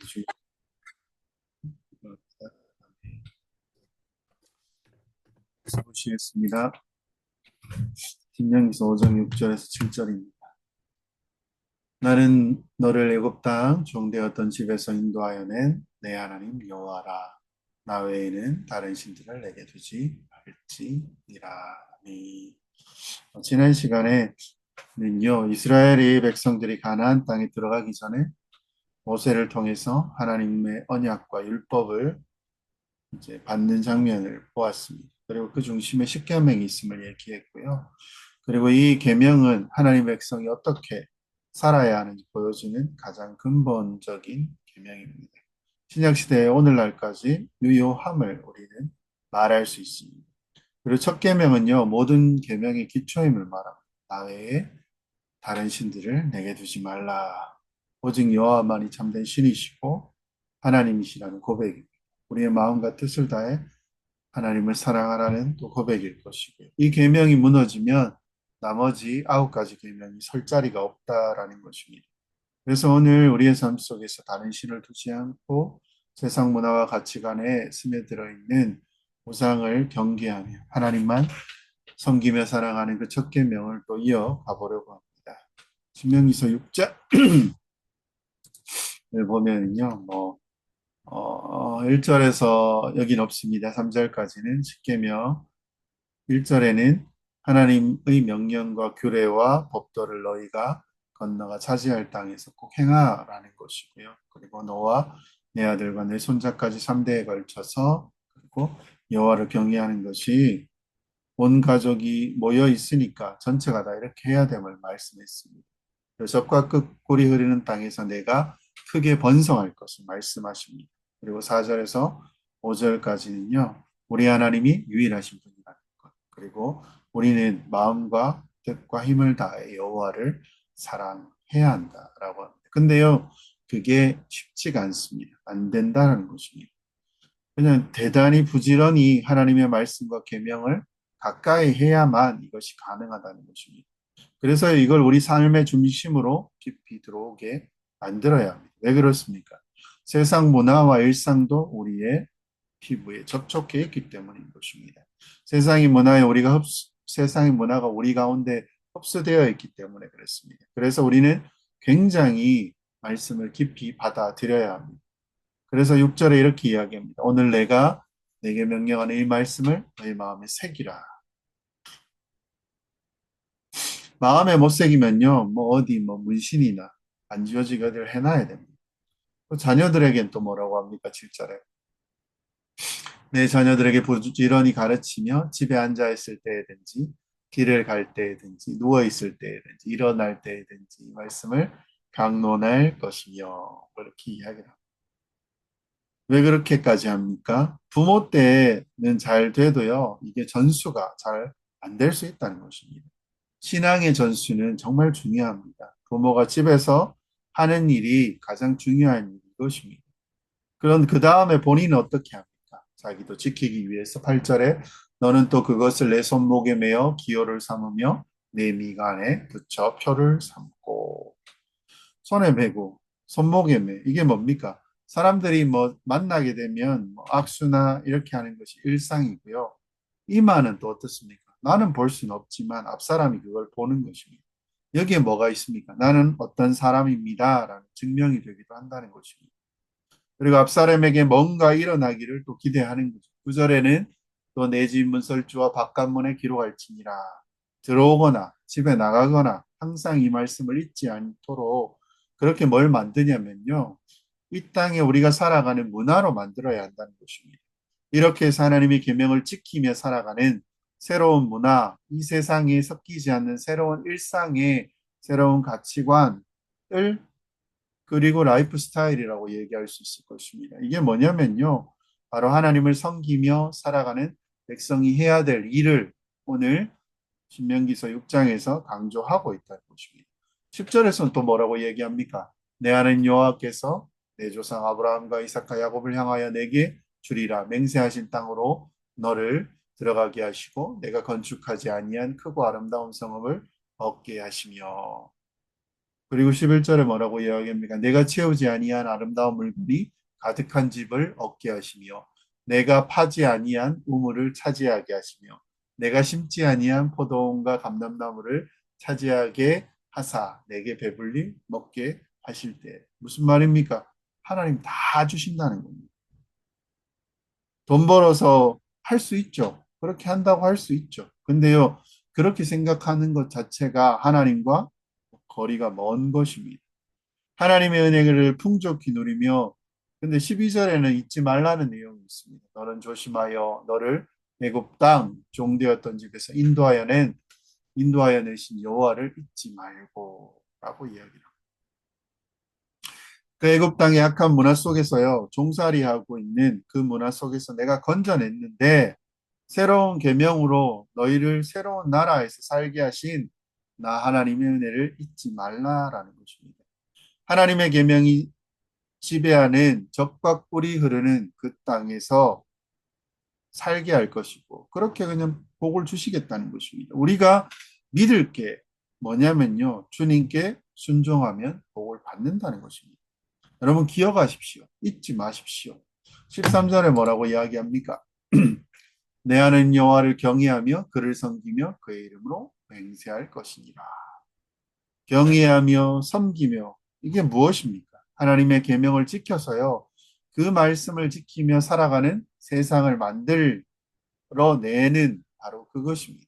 주 보시겠습니다. 신명기서 5장 6절에서 7절입니다. 나는 너를 애굽 땅 종되었던 집에서 인도하여 낸 내 하나님 여호와라. 나 외에는 다른 신들을 내게 두지 말지니라. 지난 시간에는요, 이스라엘의 백성들이 가나안 땅에 들어가기 전에 모세를 통해서 하나님의 언약과 율법을 이제 받는 장면을 보았습니다. 그리고 그 중심에 십계명이 있음을 얘기했고요. 그리고 이 계명은 하나님 백성이 어떻게 살아야 하는지 보여주는 가장 근본적인 계명입니다. 신약 시대의 오늘날까지 유효함을 우리는 말할 수 있습니다. 그리고 첫 계명은요, 모든 계명의 기초임을 말합니다. 나 외에 다른 신들을 내게 두지 말라. 오직 여호와만이 참된 신이시고 하나님이시라는 고백입니다. 우리의 마음과 뜻을 다해 하나님을 사랑하라는 또 고백일 것이고요. 이 계명이 무너지면 나머지 9가지 계명이 설 자리가 없다라는 것입니다. 그래서 오늘 우리의 삶 속에서 다른 신을 두지 않고 세상 문화와 가치관에 스며들어 있는 우상을 경계하며 하나님만 섬기며 사랑하는 그 첫 계명을 또 이어가 보려고 합니다. 신명기서 6장을 보면요, 1절에서 여긴 없습니다. 3절까지는 십계명, 1절에는 하나님의 명령과 규례와 법도를 너희가 건너가 차지할 땅에서 꼭 행하라는 것이고요. 그리고 너와 내 아들과 내 손자까지 3대에 걸쳐서 그리고 여호와를 경외하는 것이 온 가족이 모여 있으니까 전체가 다 이렇게 해야 됨을 말씀했습니다. 젖과 끝 꿀이 흐르는 땅에서 내가 크게 번성할 것을 말씀하십니다. 그리고 4절에서 5절까지는요. 우리 하나님이 유일하신 분이라는 것. 그리고 우리는 마음과 뜻과 힘을 다해 여호와를 사랑해야 한다라고 합니다. 근데요. 그게 쉽지가 않습니다. 안 된다는 것입니다. 그냥 대단히 부지런히 하나님의 말씀과 계명을 가까이 해야만 이것이 가능하다는 것입니다. 그래서 이걸 우리 삶의 중심으로 깊이 들어오게 만들어야 합니다. 왜 그렇습니까? 세상 문화와 일상도 우리의 피부에 접촉해 있기 때문인 것입니다. 세상의 문화가 우리 가운데 흡수되어 있기 때문에 그렇습니다. 그래서 우리는 굉장히 말씀을 깊이 받아들여야 합니다. 그래서 6절에 이렇게 이야기합니다. 오늘 내가 내게 명령하는 이 말씀을 너희 마음에 새기라. 마음에 못 새기면요, 문신이나 안 지워지게 어디를 해놔야 됩니다. 또 자녀들에겐 또 뭐라고 합니까? 7절에. 내 자녀들에게 부지런히 가르치며 집에 앉아 있을 때에든지, 길을 갈 때에든지, 누워 있을 때에든지, 일어날 때에든지, 이 말씀을 강론할 것이며, 그렇게 이야기를 합니다. 왜 그렇게까지 합니까? 부모 때는 잘 돼도요, 이게 전수가 잘 안 될 수 있다는 것입니다. 신앙의 전수는 정말 중요합니다. 부모가 집에서 하는 일이 가장 중요한 일이 이것입니다. 그런 그 다음에 본인은 어떻게 합니까? 자기도 지키기 위해서 8절에 너는 또 그것을 내 손목에 매어 기호를 삼으며 내 미간에 붙여 표를 삼고 손에 매고 손목에 매 이게 뭡니까? 사람들이 만나게 되면 악수나 이렇게 하는 것이 일상이고요. 이마는 또 어떻습니까? 나는 볼 수는 없지만 앞사람이 그걸 보는 것입니다. 여기에 뭐가 있습니까? 나는 어떤 사람입니다. 라는 증명이 되기도 한다는 것입니다. 그리고 앞사람에게 뭔가 일어나기를 또 기대하는 거죠. 9절에는 또 내 집 문설주와 바깥문에 기록할지니라. 들어오거나 집에 나가거나 항상 이 말씀을 잊지 않도록 그렇게 뭘 만드냐면요. 이 땅에 우리가 살아가는 문화로 만들어야 한다는 것입니다. 이렇게 해서 하나님의 계명을 지키며 살아가는 새로운 문화, 이 세상에 섞이지 않는 새로운 일상의 새로운 가치관을 그리고 라이프 스타일이라고 얘기할 수 있을 것입니다. 이게 뭐냐면요. 바로 하나님을 섬기며 살아가는 백성이 해야 될 일을 오늘 신명기서 6장에서 강조하고 있다는 것입니다. 10절에서는 또 뭐라고 얘기합니까? 내 하나님 여호와께서 내 조상 아브라함과 이삭과 야곱을 향하여 내게 주리라 맹세하신 땅으로 너를 들어가게 하시고 내가 건축하지 아니한 크고 아름다운 성읍을 얻게 하시며 그리고 11절에 뭐라고 이야기합니까? 내가 채우지 아니한 아름다운 물건이 가득한 집을 얻게 하시며 내가 파지 아니한 우물을 차지하게 하시며 내가 심지 아니한 포도원과 감람나무를 차지하게 하사 내게 배불리 먹게 하실 때 무슨 말입니까? 하나님 다 주신다는 겁니다. 돈 벌어서 할 수 있죠. 그렇게 한다고 할 수 있죠. 근데요, 그렇게 생각하는 것 자체가 하나님과 거리가 먼 것입니다. 하나님의 은혜를 풍족히 누리며 근데 12절에는 잊지 말라는 내용이 있습니다. 너는 조심하여 너를 애굽 땅 종되었던 집에서 인도하여 내신 여호와를 잊지 말고 라고 이야기합니다. 그 애굽 땅의 악한 문화 속에서요. 종살이하고 있는 그 문화 속에서 내가 건져냈는데 새로운 계명으로 너희를 새로운 나라에서 살게 하신 나 하나님의 은혜를 잊지 말라라는 것입니다. 하나님의 계명이 지배하는 적과 꿀이 흐르는 그 땅에서 살게 할 것이고 그렇게 그냥 복을 주시겠다는 것입니다. 우리가 믿을 게 뭐냐면요. 주님께 순종하면 복을 받는다는 것입니다. 여러분 기억하십시오. 잊지 마십시오. 13절에 뭐라고 이야기합니까? 내 아는 여호와를 경외하며 그를 섬기며 그의 이름으로 맹세할 것이니라. 경외하며 섬기며 이게 무엇입니까? 하나님의 계명을 지켜서요. 그 말씀을 지키며 살아가는 세상을 만들어내는 바로 그것입니다.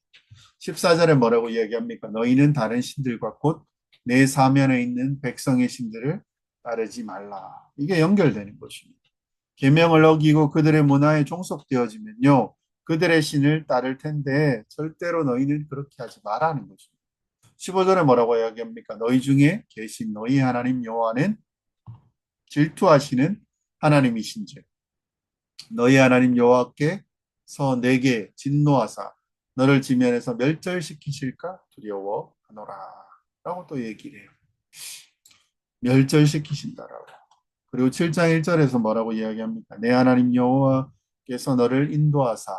14절에 뭐라고 이야기합니까? 너희는 다른 신들과 곧 내 사면에 있는 백성의 신들을 따르지 말라. 이게 연결되는 것입니다. 계명을 어기고 그들의 문화에 종속되어지면요. 그들의 신을 따를 텐데 절대로 너희는 그렇게 하지 말라는 것입니다. 15절에 뭐라고 이야기합니까? 너희 중에 계신 너희 하나님 여호와는 질투하시는 하나님이신즉 너희 하나님 여호와께서 내게 진노하사 너를 지면에서 멸절시키실까 두려워하노라 라고 또 얘기를 해요. 멸절시키신다라고. 그리고 7장 1절에서 뭐라고 이야기합니까? 내 하나님 여호와께서 너를 인도하사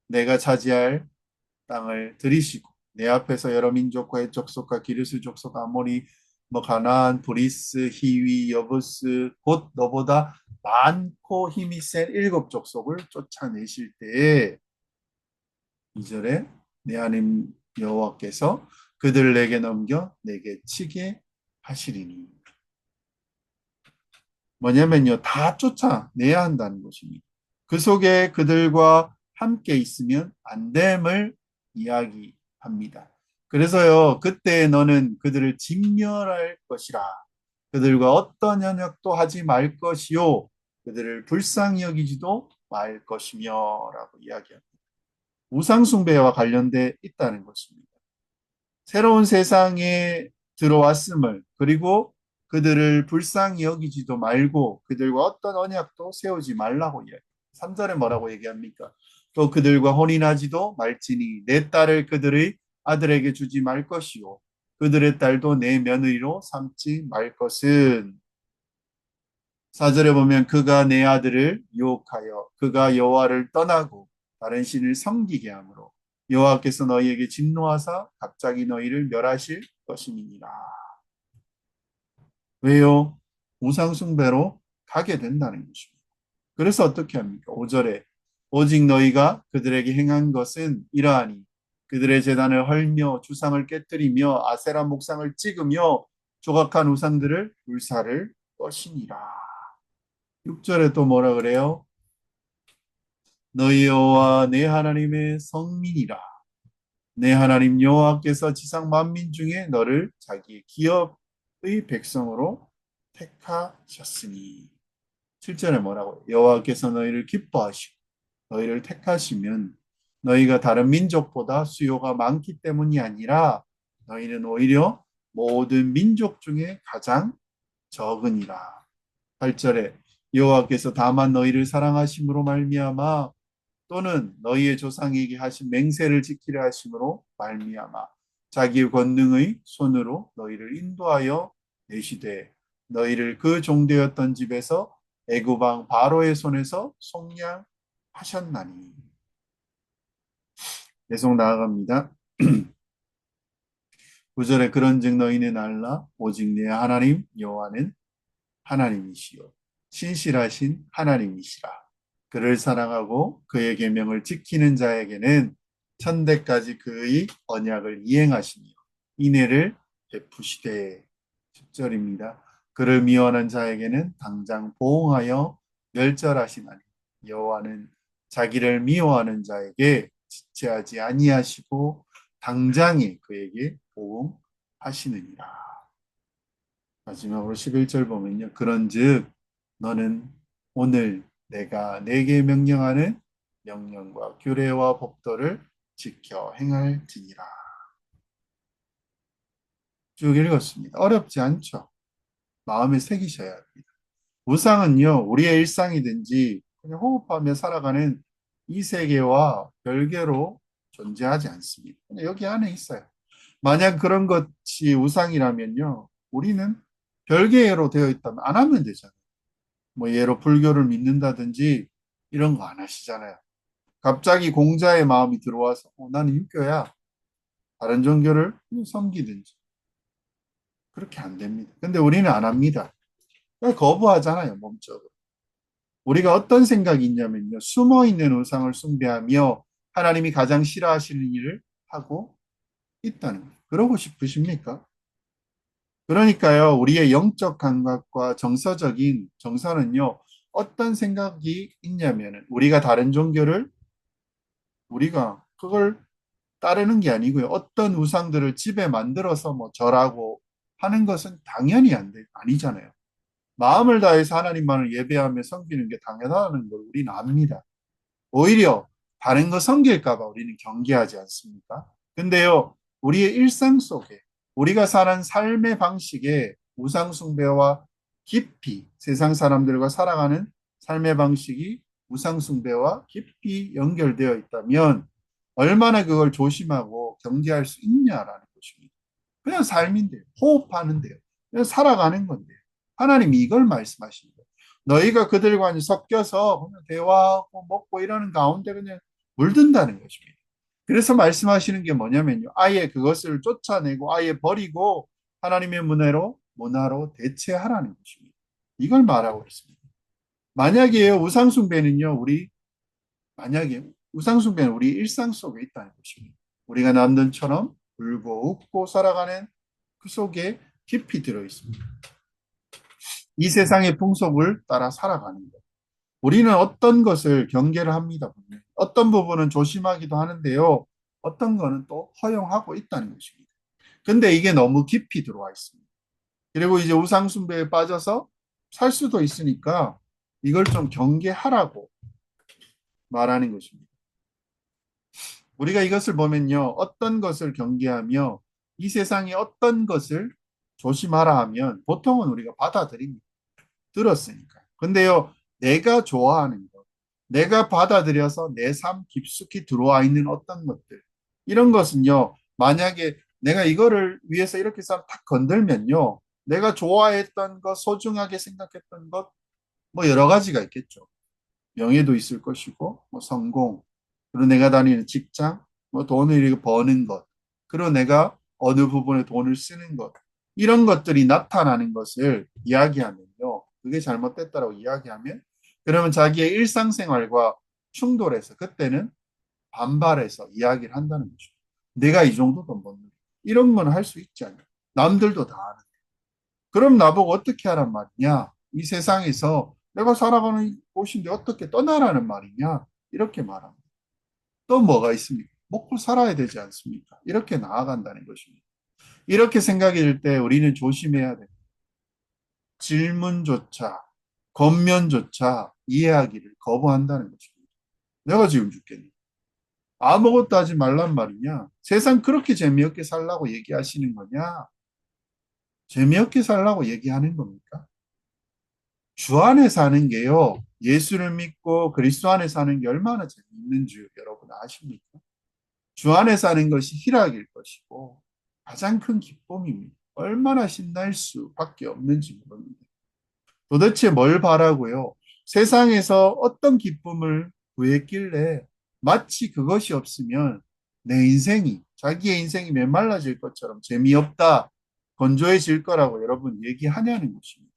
내가 차지할 땅을 들이시고 내 앞에서 여러 민족과 의 족속과 기르스 족속 아모리 가나안 브리스 히위 여부스 곧 너보다 많고 힘이 센 일곱 족속을 쫓아내실 때에 2절에 내 하나님 여호와께서 그들을 내게 넘겨 내게 치게 하시리니 뭐냐면요 다 쫓아내야 한다는 것입니다. 그 속에 그들과 함께 있으면 안 됨을 이야기합니다. 그래서요 그때 너는 그들을 진멸할 것이라 그들과 어떤 연약도 하지 말 것이요 그들을 불쌍히 여기지도 말 것이며 라고 이야기합니다. 우상숭배와 관련돼 있다는 것입니다. 새로운 세상에 들어왔음을 그리고 그들을 불쌍히 여기지도 말고 그들과 어떤 언약도 세우지 말라고 이야기합니다. 3절에 뭐라고 얘기합니까? 또 그들과 혼인하지도 말지니 내 딸을 그들의 아들에게 주지 말 것이요 그들의 딸도 내 며느리로 삼지 말 것은 4절에 보면 그가 내 아들을 유혹하여 그가 여호와를 떠나고 다른 신을 섬기게 하므로 여호와께서 너희에게 진노하사 갑자기 너희를 멸하실 것임이니라. 왜요? 우상숭배로 가게 된다는 것입니다. 그래서 어떻게 합니까? 5절에 오직 너희가 그들에게 행한 것은 이러하니 그들의 제단을 헐며 주상을 깨뜨리며 아세라 목상을 찍으며 조각한 우상들을 불사를 것이니라. 6절에 또 뭐라 그래요? 너희 여호와 내 하나님의 성민이라. 내 하나님 여호와께서 지상 만민 중에 너를 자기 기업의 백성으로 택하셨으니. 7절에 뭐라고? 여호와께서 너희를 기뻐하시고 너희를 택하시면 너희가 다른 민족보다 수요가 많기 때문이 아니라 너희는 오히려 모든 민족 중에 가장 적으니라. 8절에 여호와께서 다만 너희를 사랑하심으로 말미암아 또는 너희의 조상에게 하신 맹세를 지키려 하심으로 말미암아 자기 권능의 손으로 너희를 인도하여 내시되 너희를 그 종되었던 집에서 애굽 왕 바로의 손에서 속량하셨나니. 계속 나아갑니다. 구절에 그런즉 너희는 알라 오직 내 하나님 여호와는 하나님이시요 신실하신 하나님이시라. 그를 사랑하고 그의 계명을 지키는 자에게는 천대까지 그의 언약을 이행하시며 인애를 베푸시되. 10절입니다. 그를 미워하는 자에게는 당장 보응하여 멸절하시나니 여호와는 자기를 미워하는 자에게 지체하지 아니하시고 당장에 그에게 보응하시느니라. 마지막으로 11절 보면요. 그런즉 너는 오늘 내가 내게 명령하는 명령과 규례와 법도를 지켜 행할지니라. 쭉 읽었습니다. 어렵지 않죠? 마음에 새기셔야 합니다. 우상은요, 우리의 일상이든지 그냥 호흡하며 살아가는 이 세계와 별개로 존재하지 않습니다. 그냥 여기 안에 있어요. 만약 그런 것이 우상이라면요, 우리는 별개로 되어 있다면 안 하면 되잖아요. 뭐 예로 불교를 믿는다든지 이런 거 안 하시잖아요. 갑자기 공자의 마음이 들어와서 나는 유교야. 다른 종교를 섬기든지 그렇게 안 됩니다. 근데 우리는 안 합니다. 거부하잖아요, 몸적으로. 우리가 어떤 생각이 있냐면요. 숨어있는 우상을 숭배하며 하나님이 가장 싫어하시는 일을 하고 있다는 거예요. 그러고 싶으십니까? 그러니까요, 우리의 영적 감각과 정서적인 정서는요, 어떤 생각이 있냐면, 우리가 다른 종교를, 우리가 그걸 따르는 게 아니고요. 어떤 우상들을 집에 만들어서 뭐 절하고 하는 것은 당연히 아니잖아요. 마음을 다해서 하나님만을 예배하며 섬기는 게 당연하다는 걸 우리는 압니다. 오히려 다른 거 섬길까 봐 우리는 경계하지 않습니까? 근데요, 우리의 일상 속에 우리가 사는 삶의 방식에 우상 숭배와 깊이 세상 사람들과 살아가는 삶의 방식이 우상 숭배와 깊이 연결되어 있다면 얼마나 그걸 조심하고 경계할 수 있냐라는 것입니다. 그냥 삶인데요. 호흡하는데요. 그냥 살아가는 건데요. 하나님이 이걸 말씀하신 거예요. 너희가 그들과 섞여서 그냥 대화하고 먹고 이러는 가운데 그냥 물든다는 것입니다. 그래서 말씀하시는 게 뭐냐면요. 아예 그것을 쫓아내고 아예 버리고 하나님의 문화로 대체하라는 것입니다. 이걸 말하고 있습니다. 만약에 우상숭배는요, 만약에 우상숭배는 우리 일상 속에 있다는 것입니다. 우리가 남들처럼 울고 웃고 살아가는 그 속에 깊이 들어 있습니다. 이 세상의 풍속을 따라 살아가는 것. 우리는 어떤 것을 경계를 합니다. 어떤 부분은 조심하기도 하는데요. 어떤 거는 또 허용하고 있다는 것입니다. 근데 이게 너무 깊이 들어와 있습니다. 그리고 이제 우상숭배에 빠져서 살 수도 있으니까 이걸 좀 경계하라고 말하는 것입니다. 우리가 이것을 보면요. 어떤 것을 경계하며 이 세상에 어떤 것을 조심하라 하면 보통은 우리가 받아들입니다. 들었으니까. 근데요, 내가 좋아하는 것, 내가 받아들여서 내 삶 깊숙이 들어와 있는 어떤 것들, 이런 것은요, 만약에 내가 이거를 위해서 이렇게 딱 건들면요, 내가 좋아했던 것, 소중하게 생각했던 것, 뭐 여러 가지가 있겠죠. 명예도 있을 것이고, 뭐 성공, 그리고 내가 다니는 직장, 뭐 돈을 버는 것, 그리고 내가 어느 부분에 돈을 쓰는 것, 이런 것들이 나타나는 것을 이야기하면요. 그게 잘못됐다라고 이야기하면, 그러면 자기의 일상생활과 충돌해서 그때는 반발해서 이야기를 한다는 거죠. 내가 이 정도 돈 버는 이런 건 할 수 있지 않냐. 남들도 다 하는. 그럼 나보고 어떻게 하란 말이냐? 이 세상에서 내가 살아가는 곳인데 어떻게 떠나라는 말이냐? 이렇게 말합니다. 또 뭐가 있습니까? 먹고 살아야 되지 않습니까? 이렇게 나아간다는 것입니다. 이렇게 생각이 들 때 우리는 조심해야 됩니다. 질문조차, 겉면조차 이해하기를 거부한다는 것입니다. 내가 지금 죽겠니? 아무것도 하지 말란 말이냐? 세상 그렇게 재미없게 살라고 얘기하시는 거냐? 재미없게 살라고 얘기하는 겁니까? 주 안에 사는 게요, 예수를 믿고 그리스도 안에 사는 게 얼마나 재미있는 줄 여러분 아십니까? 주 안에 사는 것이 희락일 것이고 가장 큰 기쁨입니다. 얼마나 신날 수밖에 없는지 모릅니다. 도대체 뭘 바라고요? 세상에서 어떤 기쁨을 구했길래 마치 그것이 없으면 내 인생이 자기의 인생이 메말라질 것처럼 재미없다, 건조해질 거라고 여러분 얘기하냐는 것입니다.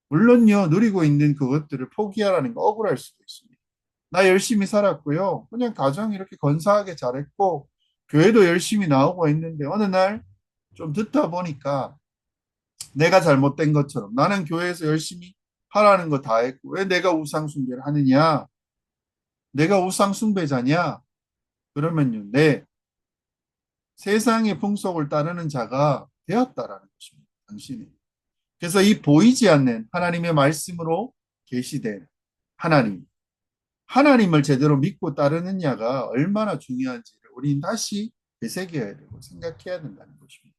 물론요, 누리고 있는 그것들을 포기하라는 거 억울할 수도 있습니다. 나 열심히 살았고요. 그냥 가정 이렇게 건사하게 잘했고, 교회도 열심히 나오고 있는데, 어느 날 좀 듣다 보니까 내가 잘못된 것처럼 나는 교회에서 열심히 하라는 거 다 했고, 왜 내가 우상숭배를 하느냐? 내가 우상숭배자냐? 그러면요, 내 세상의 풍속을 따르는 자가 되었다라는 것입니다. 당신이. 그래서 이 보이지 않는 하나님의 말씀으로 계시된 하나님, 하나님을 제대로 믿고 따르느냐가 얼마나 중요한지를 우리는 다시 되새겨야 되고 생각해야 된다는 것입니다.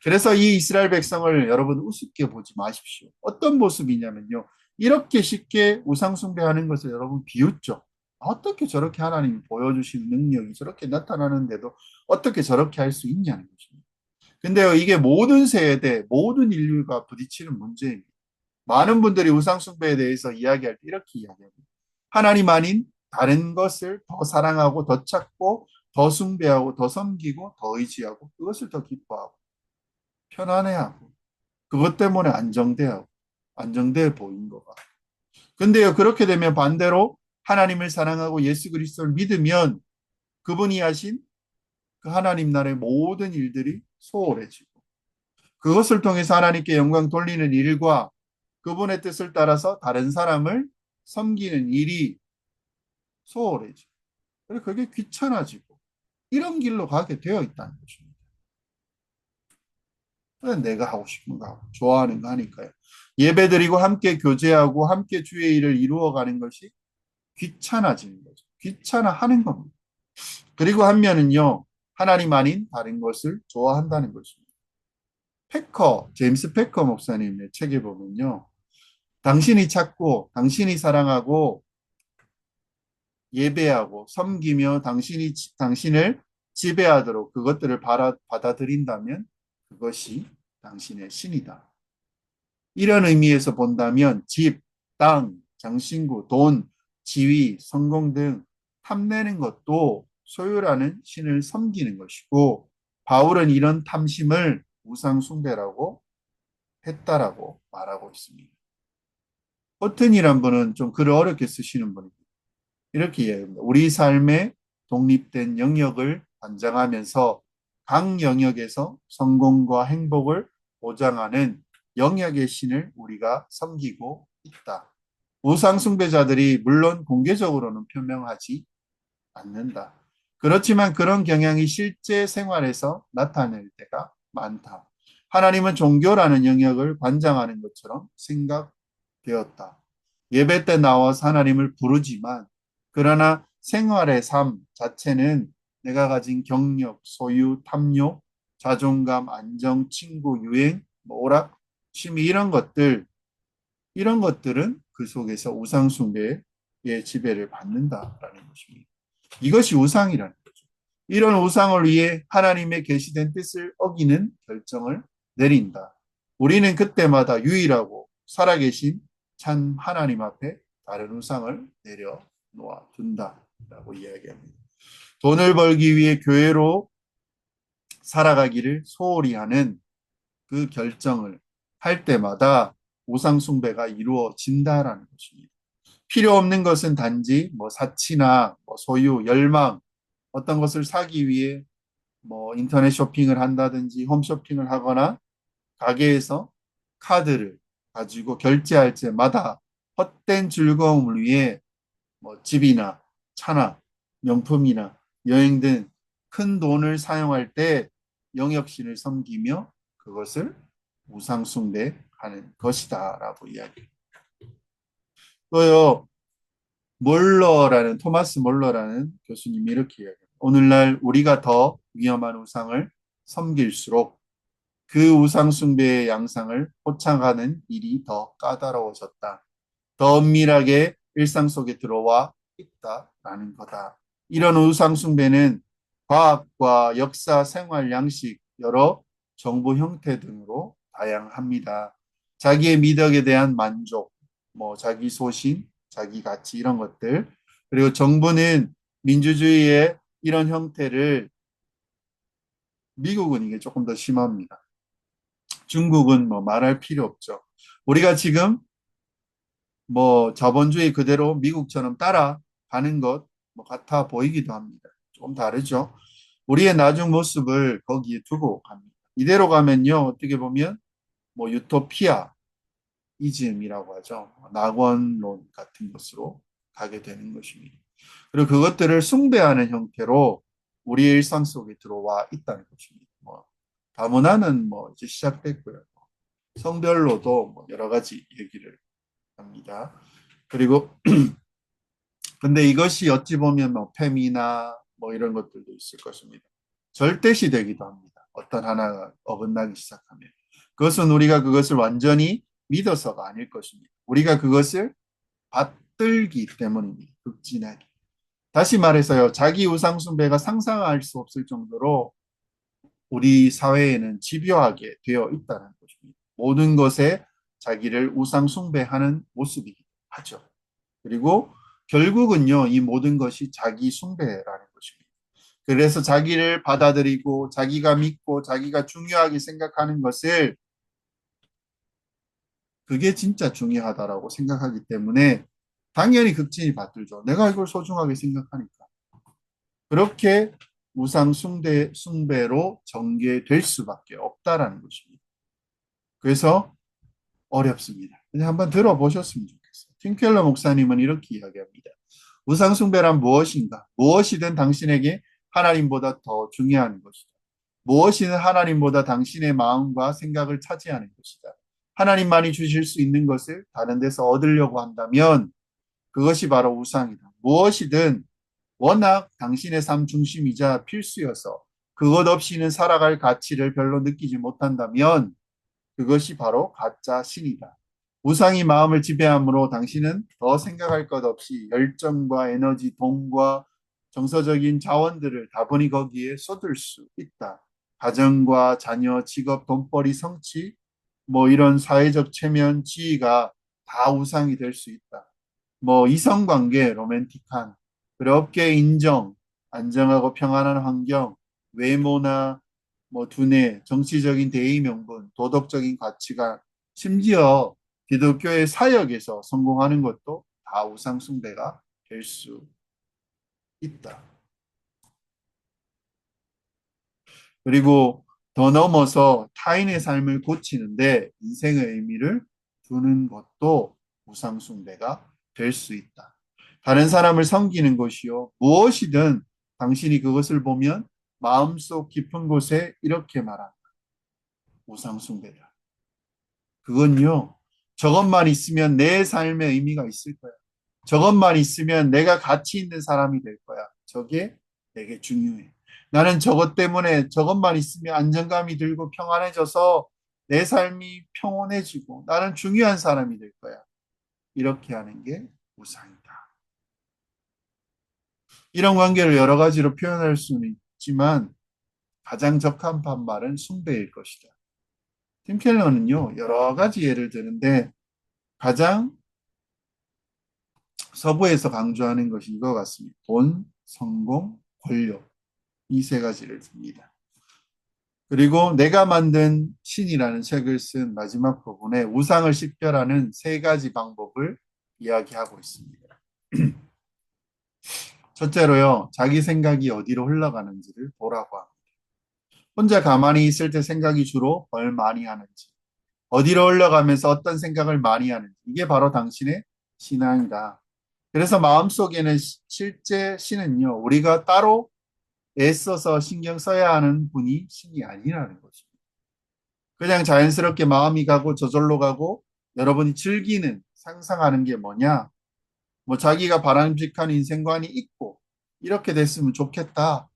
그래서 이 이스라엘 백성을 여러분 우습게 보지 마십시오. 어떤 모습이냐면요. 이렇게 쉽게 우상숭배하는 것을 여러분 비웃죠. 어떻게 저렇게 하나님이 보여주시는 능력이 저렇게 나타나는데도 어떻게 저렇게 할 수 있냐는 것입니다. 근데요, 이게 모든 세대, 모든 인류가 부딪히는 문제입니다. 많은 분들이 우상숭배에 대해서 이야기할 때 이렇게 이야기합니다. 하나님 아닌 다른 것을 더 사랑하고 더 찾고 더 숭배하고 더 섬기고 더 의지하고 그것을 더 기뻐하고 편안해하고 그것 때문에 안정돼 보인 거가. 근데요, 그렇게 되면 반대로 하나님을 사랑하고 예수 그리스도를 믿으면 그분이 하신 그 하나님 나라의 모든 일들이 소홀해지고 그것을 통해서 하나님께 영광 돌리는 일과 그분의 뜻을 따라서 다른 사람을 섬기는 일이 소홀해지고 그리고 그게 귀찮아지고 이런 길로 가게 되어 있다는 것입니다. 그냥 내가 하고 싶은 거 하고 좋아하는 거 하니까요. 예배드리고 함께 교제하고 함께 주의 일을 이루어가는 것이 귀찮아지는 거죠. 귀찮아하는 겁니다. 그리고 한 면은요. 하나님 아닌 다른 것을 좋아한다는 것입니다. 제임스 패커 목사님의 책에 보면요. 당신이 찾고 당신이 사랑하고 예배하고 섬기며 당신을 지배하도록 그것들을 받아들인다면 그것이 당신의 신이다. 이런 의미에서 본다면 집, 땅, 장신구, 돈, 지위, 성공 등 탐내는 것도 소유라는 신을 섬기는 것이고 바울은 이런 탐심을 우상숭배라고 했다라고 말하고 있습니다. 허튼이란 분은 좀 글을 어렵게 쓰시는 분입니다. 이렇게 이야기합니다. 우리 삶의 독립된 영역을 관장하면서 각 영역에서 성공과 행복을 보장하는 영역의 신을 우리가 섬기고 있다. 우상숭배자들이 물론 공개적으로는 표명하지 않는다. 그렇지만 그런 경향이 실제 생활에서 나타낼 때가 많다. 하나님은 종교라는 영역을 관장하는 것처럼 생각되었다. 예배 때 나와서 하나님을 부르지만 그러나 생활의 삶 자체는 내가 가진 경력, 소유, 탐욕, 자존감, 안정, 친구, 유행, 오락, 취미 이런 것들은 그 속에서 우상숭배의 지배를 받는다라는 것입니다. 이것이 우상이라는 거죠. 이런 우상을 위해 하나님의 계시된 뜻을 어기는 결정을 내린다. 우리는 그때마다 유일하고 살아계신 참 하나님 앞에 다른 우상을 내려놓아 둔다라고 이야기합니다. 돈을 벌기 위해 교회로 살아가기를 소홀히 하는 그 결정을 할 때마다 우상숭배가 이루어진다라는 것입니다. 필요 없는 것은 단지 뭐 사치나 뭐 소유, 열망, 어떤 것을 사기 위해 뭐 인터넷 쇼핑을 한다든지 홈쇼핑을 하거나 가게에서 카드를 가지고 결제할 때마다 헛된 즐거움을 위해 뭐 집이나 차나 명품이나 여행 등 큰 돈을 사용할 때 영역신을 섬기며 그것을 우상숭배하는 것이다라고 이야기합니다. 또요 토마스 몰러라는 교수님이 이렇게 이야기합니다. 오늘날 우리가 더 위험한 우상을 섬길수록 그 우상 숭배의 양상을 포착하는 일이 더 까다로워졌다. 더 엄밀하게 일상 속에 들어와 있다라는 거다. 이런 우상 숭배는 과학과 역사, 생활 양식, 여러 정보 형태 등으로 다양합니다. 자기의 미덕에 대한 만족, 뭐 자기 소신, 자기 가치 이런 것들. 그리고 정부는 민주주의의 이런 형태를 미국은 이게 조금 더 심합니다. 중국은 뭐 말할 필요 없죠. 우리가 지금 뭐 자본주의 그대로 미국처럼 따라가는 것 뭐 같아 보이기도 합니다. 조금 다르죠. 우리의 나중 모습을 거기에 두고 갑니다. 이대로 가면요, 어떻게 보면 뭐 유토피아이즘이라고 하죠. 낙원론 같은 것으로 가게 되는 것입니다. 그리고 그것들을 숭배하는 형태로 우리 일상 속에 들어와 있다는 것입니다. 뭐 다문화는 뭐 이제 시작됐고요. 성별로도 뭐 여러 가지 얘기를 합니다. 그리고 근데 이것이 어찌 보면 뭐 페미나 뭐 이런 것들도 있을 것입니다. 절대시 되기도 합니다. 어떤 하나가 어긋나기 시작하면. 그것은 우리가 그것을 완전히 믿어서가 아닐 것입니다. 우리가 그것을 받들기 때문입니다. 극진하게. 다시 말해서요, 자기 우상 숭배가 상상할 수 없을 정도로 우리 사회에는 집요하게 되어 있다는 것입니다. 모든 것에 자기를 우상 숭배하는 모습이기도 하죠. 그리고 결국은요, 이 모든 것이 자기 숭배라는 것입니다. 그래서 자기를 받아들이고 자기가 믿고 자기가 중요하게 생각하는 것을 그게 진짜 중요하다라고 생각하기 때문에 당연히 극진히 받들죠. 내가 이걸 소중하게 생각하니까. 그렇게 우상 숭배로 전개될 수밖에 없다라는 것입니다. 그래서 어렵습니다. 그냥 한번 들어보셨으면 좋겠어요. 팀켈러 목사님은 이렇게 이야기합니다. 우상숭배란 무엇인가? 무엇이든 당신에게 하나님보다 더 중요한 것이다. 무엇이든 하나님보다 당신의 마음과 생각을 차지하는 것이다. 하나님만이 주실 수 있는 것을 다른 데서 얻으려고 한다면 그것이 바로 우상이다. 무엇이든 워낙 당신의 삶 중심이자 필수여서 그것 없이는 살아갈 가치를 별로 느끼지 못한다면 그것이 바로 가짜 신이다. 우상이 마음을 지배함으로 당신은 더 생각할 것 없이 열정과 에너지, 돈과 정서적인 자원들을 다분히 거기에 쏟을 수 있다. 가정과 자녀, 직업, 돈벌이, 성취, 뭐 이런 사회적 체면, 지위가 다 우상이 될 수 있다. 뭐 이성관계, 로맨틱한, 그리고 업계 인정, 안정하고 평안한 환경, 외모나 뭐 두뇌, 정치적인 대의 명분, 도덕적인 가치가 심지어 기독교의 사역에서 성공하는 것도 다 우상 숭배가 될 수 있다. 그리고 더 넘어서 타인의 삶을 고치는데 인생의 의미를 두는 것도 우상 숭배가 될 수 있다. 다른 사람을 섬기는 것이요. 무엇이든 당신이 그것을 보면 마음속 깊은 곳에 이렇게 말한다. 우상 숭배다. 그건요, 저것만 있으면 내 삶에 의미가 있을 거야. 저것만 있으면 내가 가치 있는 사람이 될 거야. 저게 되게 중요해. 나는 저것 때문에 저것만 있으면 안정감이 들고 평안해져서 내 삶이 평온해지고 나는 중요한 사람이 될 거야. 이렇게 하는 게 우상이다. 이런 관계를 여러 가지로 표현할 수는 있지만 가장 적합한 말은 숭배일 것이다. 팀 켈러는요, 여러 가지 예를 드는데 가장 서부에서 강조하는 것이 이거 같습니다. 돈, 성공, 권력. 이 세 가지를 듭니다. 그리고 내가 만든 신이라는 책을 쓴 마지막 부분에 우상을 식별하는 세 가지 방법을 이야기하고 있습니다. 첫째로요, 자기 생각이 어디로 흘러가는지를 보라고 합니다. 혼자 가만히 있을 때 생각이 주로 뭘 많이 하는지, 어디로 흘러가면서 어떤 생각을 많이 하는지, 이게 바로 당신의 신앙이다. 그래서 마음속에는 실제 신은요, 우리가 따로 애써서 신경 써야 하는 분이 신이 아니라는 것입니다. 그냥 자연스럽게 마음이 가고 저절로 가고 여러분이 즐기는 상상하는 게 뭐냐? 뭐 자기가 바람직한 인생관이 있고 이렇게 됐으면 좋겠다.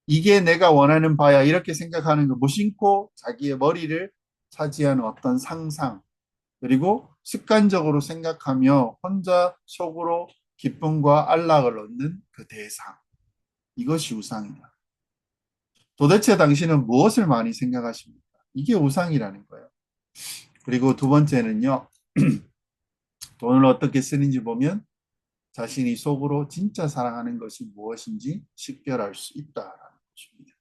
이게 내가 원하는 바야. 이렇게 생각하는 거 무심코 자기의 머리를 차지하는 어떤 상상 그리고 습관적으로 생각하며 혼자 속으로 기쁨과 안락을 얻는 그 대상. 이것이 우상이다. 도대체 당신은 무엇을 많이 생각하십니까? 이게 우상이라는 거예요. 그리고 두 번째는요, 돈을 어떻게 쓰는지 보면 자신이 속으로 진짜 사랑하는 것이 무엇인지 식별할 수 있다라는 것입니다.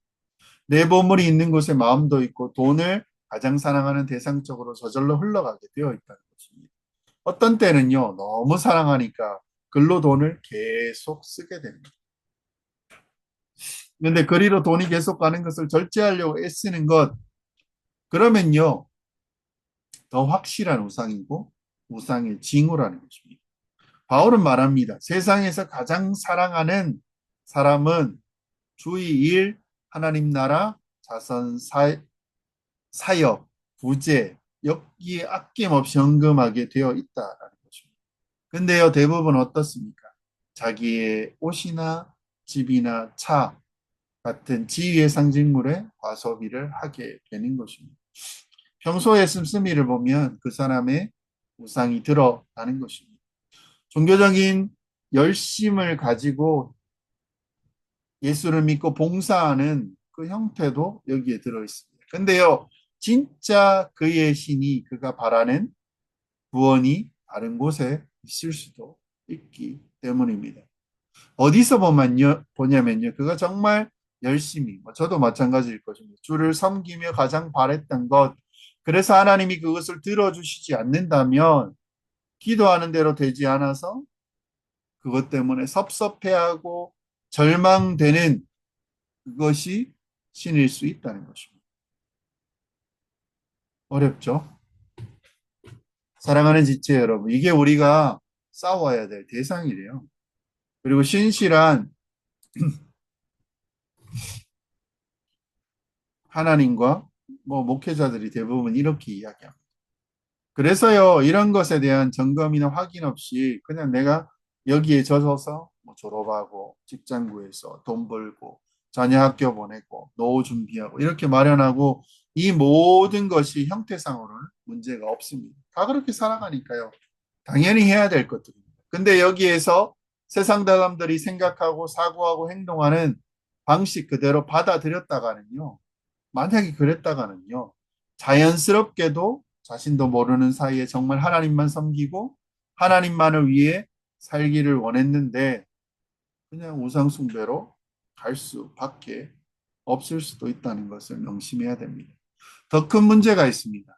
내 보물이 있는 곳에 마음도 있고 돈을 가장 사랑하는 대상적으로 저절로 흘러가게 되어 있다는 것입니다. 어떤 때는요, 너무 사랑하니까 글로 돈을 계속 쓰게 됩니다. 근데 그리로 돈이 계속 가는 것을 절제하려고 애쓰는 것, 그러면요, 더 확실한 우상이고 우상의 징후라는 것입니다. 바울은 말합니다. 세상에서 가장 사랑하는 사람은 주의 일, 하나님 나라, 자선, 사역, 부재, 여기에 아낌없이 헌금하게 되어 있다라는 것입니다. 근데요, 대부분 어떻습니까? 자기의 옷이나 집이나 차 같은 지위의 상징물에 과소비를 하게 되는 것입니다. 평소의 씀씀이를 보면 그 사람의 우상이 드러나는 것입니다. 종교적인 열심을 가지고 예수를 믿고 봉사하는 그 형태도 여기에 들어 있습니다. 근데요, 진짜 그의 신이 그가 바라는 구원이 다른 곳에 있을 수도 있기 때문입니다. 어디서 보냐면요. 그가 정말 열심히, 저도 마찬가지일 것입니다. 주를 섬기며 가장 바랬던 것, 그래서 하나님이 그것을 들어주시지 않는다면 기도하는 대로 되지 않아서 그것 때문에 섭섭해하고 절망되는 그것이 신일 수 있다는 것입니다. 어렵죠? 사랑하는 지체 여러분, 이게 우리가 싸워야 될 대상이래요. 그리고 신실한 하나님과 목회자들이 대부분 이렇게 이야기합니다. 그래서요, 이런 것에 대한 점검이나 확인 없이 그냥 내가 여기에 젖어서 졸업하고 직장 구해서 돈 벌고 자녀 학교 보내고 노후 준비하고 이렇게 마련하고 이 모든 것이 형태상으로는 문제가 없습니다. 다 그렇게 살아가니까요. 당연히 해야 될 것들입니다. 근데 여기에서 세상 사람들이 생각하고 사고하고 행동하는 방식 그대로 받아들였다가는요. 만약에 그랬다가는요. 자연스럽게도 자신도 모르는 사이에 정말 하나님만 섬기고 하나님만을 위해 살기를 원했는데 그냥 우상숭배로 갈 수밖에 없을 수도 있다는 것을 명심해야 됩니다. 더 큰 문제가 있습니다.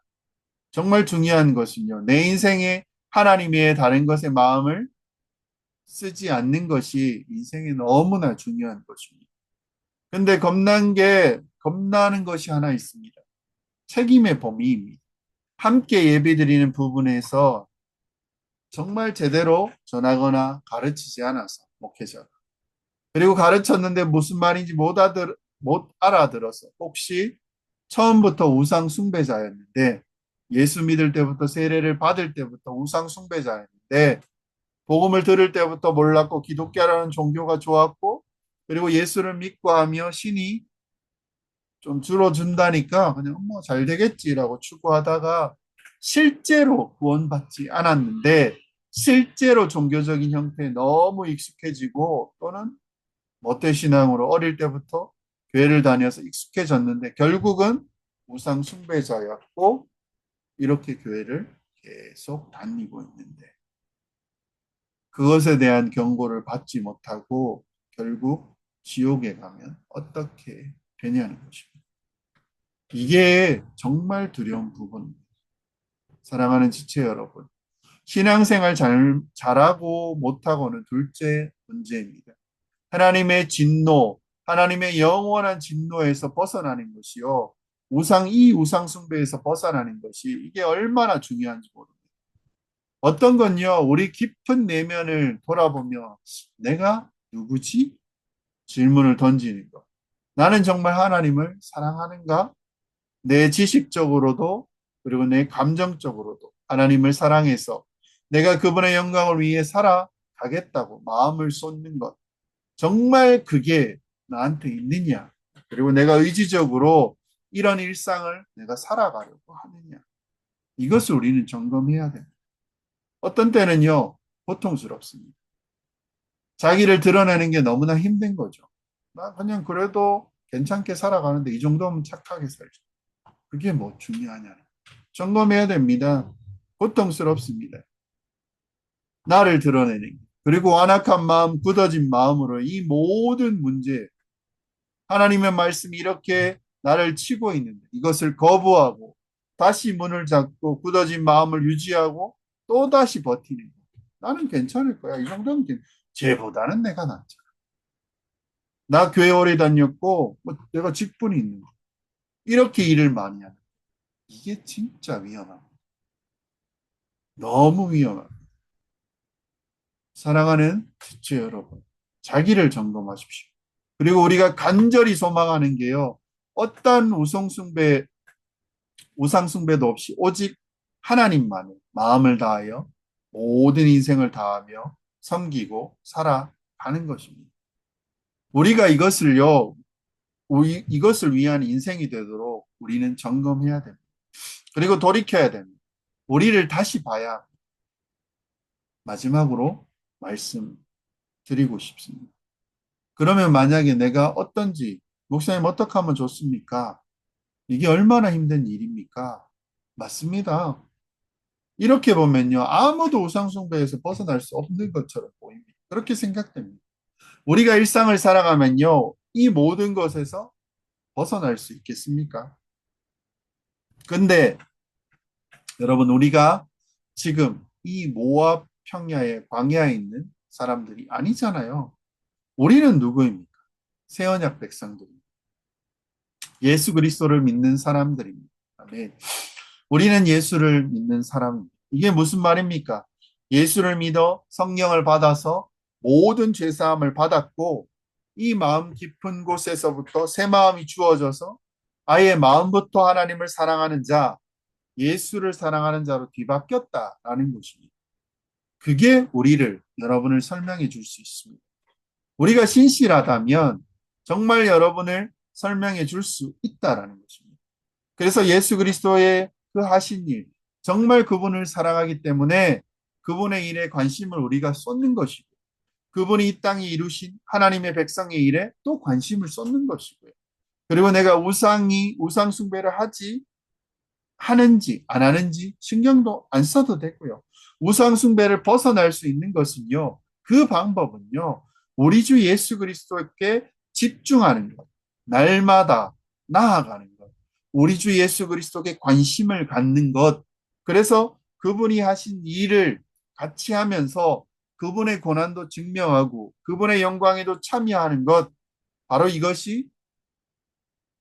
정말 중요한 것은요. 내 인생에 하나님 외에 다른 것에 마음을 쓰지 않는 것이 인생에 너무나 중요한 것입니다. 근데 겁나는 것이 하나 있습니다. 책임의 범위입니다. 함께 예배드리는 부분에서 정말 제대로 전하거나 가르치지 않아서 목회자가. 그리고 가르쳤는데 무슨 말인지 못 알아들어서 혹시 처음부터 우상 숭배자였는데 예수 믿을 때부터 세례를 받을 때부터 우상 숭배자였는데 복음을 들을 때부터 몰랐고 기독교라는 종교가 좋았고 그리고 예수를 믿고 하며 신이 좀 줄어준다니까 그냥 뭐 잘 되겠지라고 추구하다가 실제로 구원받지 않았는데 실제로 종교적인 형태에 너무 익숙해지고 또는 모태신앙으로 어릴 때부터 교회를 다녀서 익숙해졌는데 결국은 우상 숭배자였고 이렇게 교회를 계속 다니고 있는데 그것에 대한 경고를 받지 못하고 결국 지옥에 가면 어떻게 되냐는 것입니다. 이게 정말 두려운 부분입니다. 사랑하는 지체 여러분, 신앙생활 잘하고 못하고는 둘째 문제입니다. 하나님의 진노, 하나님의 영원한 진노에서 벗어나는 것이요. 이 우상 숭배에서 벗어나는 것이 이게 얼마나 중요한지 모릅니다. 어떤 건요, 우리 깊은 내면을 돌아보며 내가 누구지? 질문을 던지는 것. 나는 정말 하나님을 사랑하는가? 내 지식적으로도 그리고 내 감정적으로도 하나님을 사랑해서 내가 그분의 영광을 위해 살아가겠다고 마음을 쏟는 것. 정말 그게 나한테 있느냐? 그리고 내가 의지적으로 이런 일상을 내가 살아가려고 하느냐? 이것을 우리는 점검해야 됩니다. 어떤 때는요, 고통스럽습니다. 자기를 드러내는 게 너무나 힘든 거죠. 나 그냥 그래도 괜찮게 살아가는데 이 정도면 착하게 살죠. 그게 뭐 중요하냐. 점검해야 됩니다. 고통스럽습니다. 나를 드러내는 게. 그리고 완악한 마음, 굳어진 마음으로 이 모든 문제, 하나님의 말씀이 이렇게 나를 치고 있는데 이것을 거부하고 다시 문을 닫고 굳어진 마음을 유지하고 또다시 버티는 거야. 나는 괜찮을 거야. 이 정도는 쟤보다는 내가 낫잖아. 나 교회 오래 다녔고 뭐 내가 직분이 있는 거. 이렇게 일을 많이 하는. 이게 진짜 위험합니다. 너무 위험합니다. 사랑하는 지체 여러분, 자기를 점검하십시오. 그리고 우리가 간절히 소망하는 게요. 어떠한 우상숭배도 없이 오직 하나님만을 마음을 다하여 모든 인생을 다하며 섬기고 살아가는 것입니다. 우리가 이것을 위한 인생이 되도록 우리는 점검해야 됩니다. 그리고 돌이켜야 됩니다. 우리를 다시 봐야 마지막으로 말씀드리고 싶습니다. 그러면 만약에 내가 어떤지, 목사님 어떻게 하면 좋습니까? 이게 얼마나 힘든 일입니까? 맞습니다. 이렇게 보면요. 아무도 우상숭배에서 벗어날 수 없는 것처럼 보입니다. 그렇게 생각됩니다. 우리가 일상을 살아가면요. 이 모든 것에서 벗어날 수 있겠습니까? 근데 여러분, 우리가 지금 이 모압 평야의 광야에 있는 사람들이 아니잖아요. 우리는 누구입니까? 새 언약 백성들입니다. 예수 그리스도를 믿는 사람들입니다. 아멘. 우리는 예수를 믿는 사람입니다. 이게 무슨 말입니까? 예수를 믿어 성령을 받아서 모든 죄사함을 받았고 이 마음 깊은 곳에서부터 새 마음이 주어져서 아예 마음부터 하나님을 사랑하는 자, 예수를 사랑하는 자로 뒤바뀌었다라는 것입니다. 그게 여러분을 설명해 줄 수 있습니다. 우리가 신실하다면 정말 여러분을 설명해 줄 수 있다라는 것입니다. 그래서 예수 그리스도의 그 하신 일, 정말 그분을 사랑하기 때문에 그분의 일에 관심을 우리가 쏟는 것이고, 그분이 이 땅에 이루신 하나님의 백성의 일에 또 관심을 쏟는 것이고요. 그리고 내가 우상 숭배를 하는지 안 하는지 신경도 안 써도 되고요. 우상 숭배를 벗어날 수 있는 것은요. 그 방법은요. 우리 주 예수 그리스도께 집중하는 것. 날마다 나아가는 것. 우리 주 예수 그리스도께 관심을 갖는 것. 그래서 그분이 하신 일을 같이 하면서 그분의 고난도 증명하고 그분의 영광에도 참여하는 것. 바로 이것이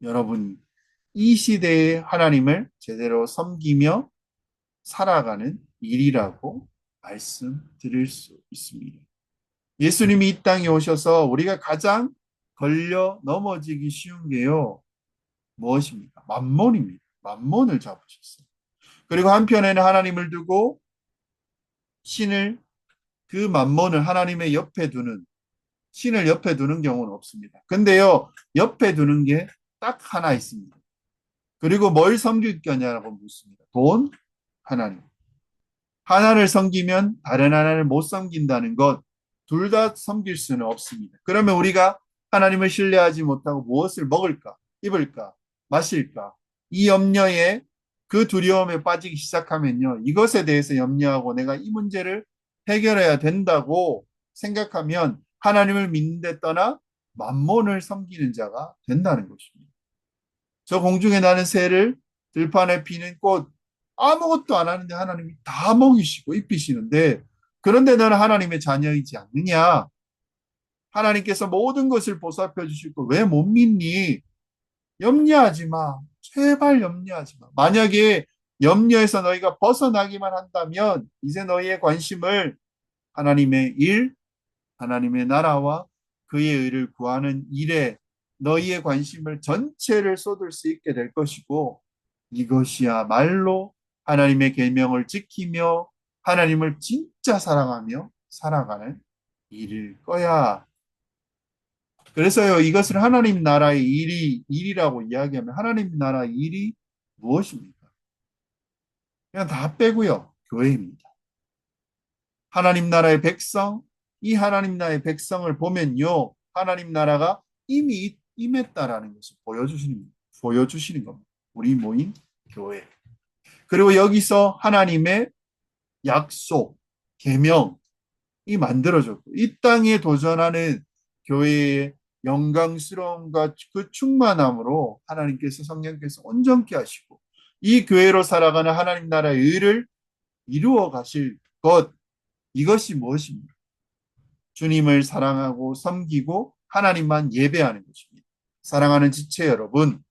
여러분 이 시대의 하나님을 제대로 섬기며 살아가는 일이라고 말씀드릴 수 있습니다. 예수님이 이 땅에 오셔서 우리가 가장 걸려 넘어지기 쉬운 게요. 무엇입니까? 만몬입니다. 만몬을 잡으셨어요. 그리고 한편에는 하나님을 두고 신을 그 만몬을 하나님의 옆에 두는 신을 옆에 두는 경우는 없습니다. 근데요. 옆에 두는 게 딱 하나 있습니다. 그리고 뭘 섬길 거냐라고 묻습니다. 돈, 하나님. 하나를 섬기면 다른 하나를 못 섬긴다는 것, 둘 다 섬길 수는 없습니다. 그러면 우리가 하나님을 신뢰하지 못하고 무엇을 먹을까, 입을까, 마실까, 이 염려에 그 두려움에 빠지기 시작하면요. 이것에 대해서 염려하고 내가 이 문제를 해결해야 된다고 생각하면 하나님을 믿는 데 떠나 만몬을 섬기는 자가 된다는 것입니다. 저 공중에 나는 새를 들판에 피는 꽃 아무것도 안 하는데 하나님이 다 먹이시고 입히시는데 그런데 너는 하나님의 자녀이지 않느냐? 하나님께서 모든 것을 보살펴 주실 거 왜 못 믿니? 염려하지 마. 제발 염려하지 마. 만약에 염려에서 너희가 벗어나기만 한다면 이제 너희의 관심을 하나님의 일, 하나님의 나라와 그의 의를 구하는 일에 너희의 관심을 전체를 쏟을 수 있게 될 것이고 이것이야말로 하나님의 계명을 지키며 하나님을 진짜 사랑하며 살아가는 일일 거야. 그래서요, 이것을 하나님 나라의 일이라고 이야기하면 하나님 나라 일이 무엇입니까? 그냥 다 빼고요. 교회입니다. 하나님 나라의 백성, 이 하나님 나라의 백성을 보면요. 하나님 나라가 이미 임했다라는 것을 보여주시는 겁니다. 우리 모인 교회. 그리고 여기서 하나님의 약속, 계명이 만들어졌고 이 땅에 도전하는 교회의 영광스러움과 그 충만함으로 하나님께서 성령께서 온전케 하시고 이 교회로 살아가는 하나님 나라의 의를 이루어 가실 것, 이것이 무엇입니까? 주님을 사랑하고 섬기고 하나님만 예배하는 것입니다. 사랑하는 지체 여러분,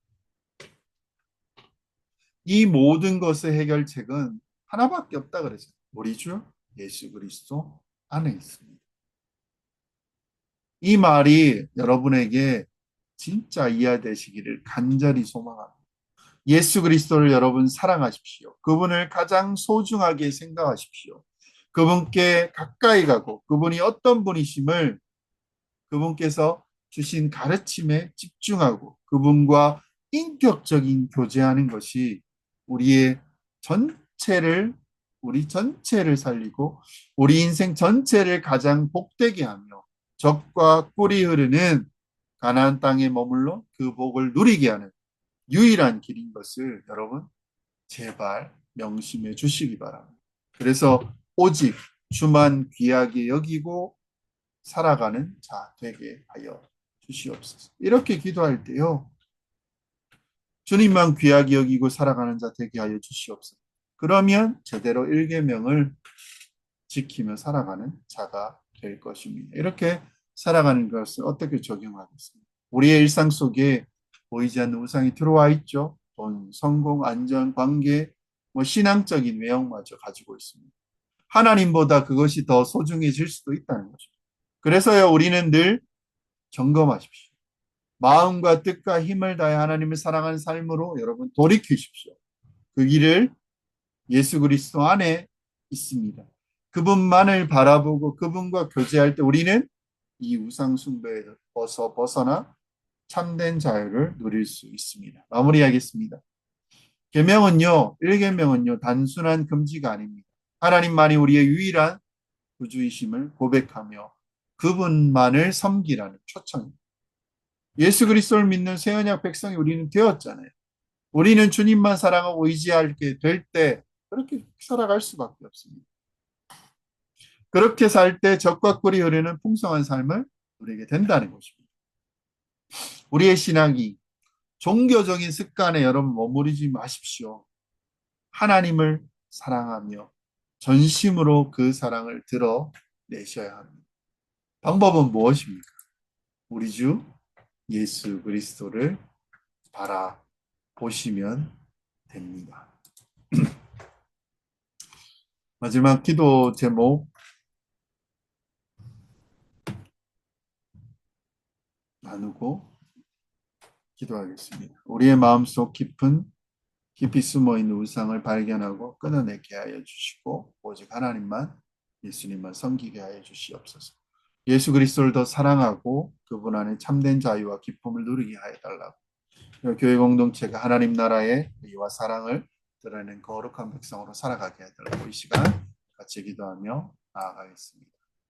이 모든 것의 해결책은 하나밖에 없다 그랬어요. 우리 주 예수 그리스도 안에 있습니다. 이 말이 여러분에게 진짜 이해되시기를 간절히 소망합니다. 예수 그리스도를 여러분 사랑하십시오. 그분을 가장 소중하게 생각하십시오. 그분께 가까이 가고 그분이 어떤 분이심을 그분께서 주신 가르침에 집중하고 그분과 인격적인 교제하는 것이 우리의 전체를 우리 전체를 살리고 우리 인생 전체를 가장 복되게 하며 적과 꿀이 흐르는 가나안 땅에 머물러 그 복을 누리게 하는 유일한 길인 것을 여러분 제발 명심해 주시기 바랍니다. 그래서 오직 주만 귀하게 여기고 살아가는 자 되게 하여 주시옵소서. 이렇게 기도할 때요. 주님만 귀하게 여기고 살아가는 자 되게 하여 주시옵소서. 그러면 제대로 일계명을 지키며 살아가는 자가 될 것입니다. 이렇게 살아가는 것을 어떻게 적용하겠습니까? 우리의 일상 속에 보이지 않는 우상이 들어와 있죠. 돈, 성공, 안전, 관계, 신앙적인 외형마저 가지고 있습니다. 하나님보다 그것이 더 소중해질 수도 있다는 거죠. 그래서요, 우리는 늘 점검하십시오. 마음과 뜻과 힘을 다해 하나님을 사랑하는 삶으로 여러분 돌이키십시오. 그 길을 예수 그리스도 안에 있습니다. 그분만을 바라보고 그분과 교제할 때 우리는 이 우상 숭배에서 벗어나 참된 자유를 누릴 수 있습니다. 마무리하겠습니다. 계명은요, 1계명은요, 단순한 금지가 아닙니다. 하나님만이 우리의 유일한 구주이심을 고백하며 그분만을 섬기라는 초청입니다. 예수 그리스도를 믿는 새 언약 백성이 우리는 되었잖아요. 우리는 주님만 사랑하고 의지하게 될 때 그렇게 살아갈 수밖에 없습니다. 그렇게 살 때 적과 꿀이 흐르는 풍성한 삶을 누리게 된다는 것입니다. 우리의 신앙이 종교적인 습관에 여러분 머무르지 마십시오. 하나님을 사랑하며 전심으로 그 사랑을 드러내셔야 합니다. 방법은 무엇입니까? 우리 주 예수 그리스도를 바라보시면 됩니다. 마지막 기도 제목 나누고 기도하겠습니다. 우리의 마음속 깊이 숨어있는 우상을 발견하고 끊어내게 하여 주시고 오직 하나님만 예수님만 섬기게 하여 주시옵소서. 예수 그리스도를 더 사랑하고 그분 안에 참된 자유와 기쁨을 누리게 하여 달라고 교회 공동체가 하나님 나라의 의와 사랑을 드러내는 거룩한 백성으로 살아가게 해달라고 이 시간 같이 기도하며 나아가겠습니다.